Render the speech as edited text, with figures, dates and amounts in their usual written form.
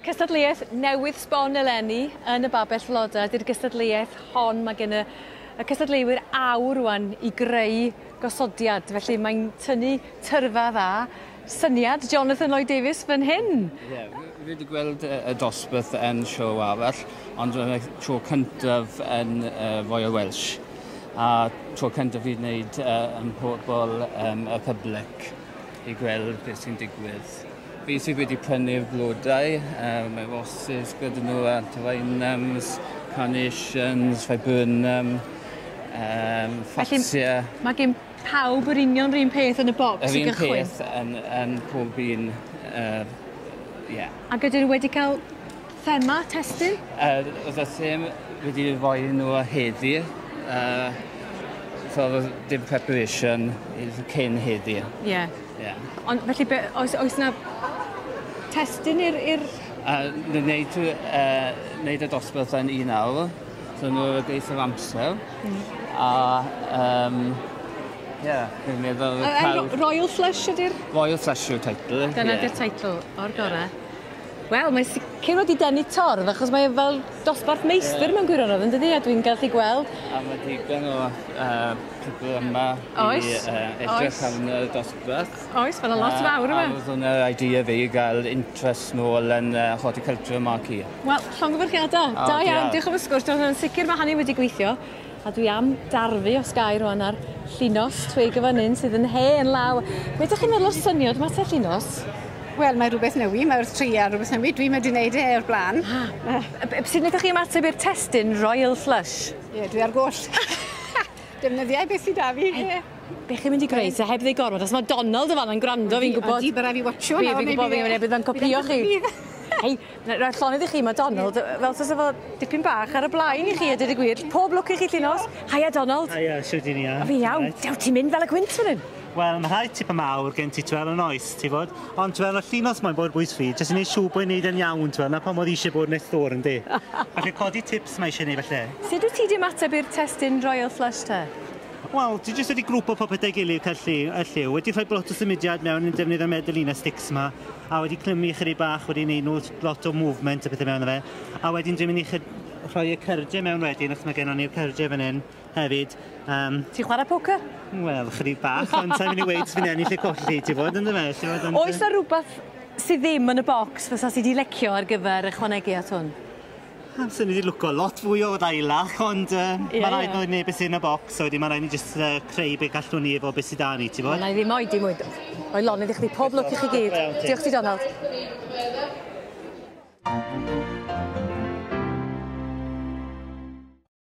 Cystadleuaeth newydd sbon eleni yn y babell Flodau. Di'r cystadleuaeth hon, mae gen y cystadleuwyr awr rwan I greu gosodiad. Felly mae'n tynnu tyrfa dda. Syniad Jonathan Lloyd Davies fan hyn. Ie, fi wedi gweld y dosbarth yn siow arall, ond yn y tro cyntaf yn Royal Welsh. A tro cyntaf fi wneud yn pobl y public I gweld beth sy'n digwydd. Fi sydd wedi prynu'r blodau, mae roses gyda nhw, anthraenums, carnations, viburnum, ffatsia. Mae gen pawb yr union rhywun peth yn y bocs I gychwyn? Yr un peth yn pob un, ie. Ac ydyn nhw wedi cael thema, testyn? Oedd y them wedi rhoi nhw o heddi, so dim preparation cyn heddi. Ie. Ond felly, oes yna testyn i'r... Wneud y dosbarth yn 1 awr, so nhw'n geith yr amser. A, fi'n meddwl... Royal Flush ydy'r... Royal Flush yw'r teitl. Dyna ydy'r teitl, o'r gorau. Wel, mae sicr wedi denu torf, achos mae fel dosbarth meistr mewn gwirionedd, yn dydi? A dwi'n gallu gweld... A mae digon o people yma I edrych am y dosbarth. Oes, fel y lot fawr yma. A oedd hwnna'r idea fi I gael interest nôl yn horticulture yma ci. Wel, llongyfarchiadau. Da iawn, diolch am y sgwrs. Yn sicr mae hynny wedi gweithio. A dwi am darfu os gai rwan ar llunos Twig y fan hyn sydd yn hen law. Be ydych chi'n meddwl o'r syniad yma te llunos? Wel, mae rhywbeth newi, mae'r tria rhywbeth newi. Dwi'n wedi gwneud o'r blaen. Sut ydych chi'n ymateb i'r testyn Royal Flush? Ie, dwi ar goll. Defnyddiau beth sydd da fi. Be chi'n mynd I greu te heb ddeu gormod? Os mae Donald y fan yn gwrando, fi'n gwybod... Di byrra fi watcho. Fi'n gwybod fi'n gwybod yn copio chi. Hei, rhaid llonydd I chi, mae Donald, fel tas efo dipyn bach ar y blaen I chi, ydy'r gwir. Pob lwc I chi llunos. Haia, Donald. Haia, siwr di ni a. Fi'n iawn. Dew, ti'n mynd fel y gwynt fan hyn? Wel, mae rhai tipyn mawr gen ti twel yn oes, ti fod. Ond twel y llunos mae'n bod bwys fi, jyst yn ei siw bod wneud yn iawn twel, na pan oedd eisiau bod nes ddor yn di. Felly codi tips mae eisiau gwneud felly. Sut wyt ti di ymateb i'r testyn Royal Flush te? Wel, ti jyst wedi grwpo popethau gilydd cael lliw. Wedi rhoi lot o symudiad mewn yn defnydd y medalina sticks yma. A wedi clymu chydig bach, wedi gwneud nhw lot o movement a bethau mewn fe. A wedyn dwi'n mynd I rhoi y cyrdiau mewn wedyn, os mae gennym ni'r cyrdiau fan hyn hefyd. Ti'n chwarae poker? Wel, chydig bach, ond sa'n mynd I weid fi'n ennill y colli, ti fod yn dyfe? Oes na rhywbeth sydd ddim yn y bocs fysa sydd wedi lecio ar gyfer ychwanegu at hwn? Sa'n wedi lwco lot fwy o ddailach, ond mae rhaid nhw'n gwneud beth sy'n y bocs, so wedyn mae rhaid ni jyst creu beth gallwn ni efo beth sydd da ni, ti fod? Na I ddim oed I mwyd. O'i lonydd I chdi, pob lwc I chi gyd. Diolch ti, Donald.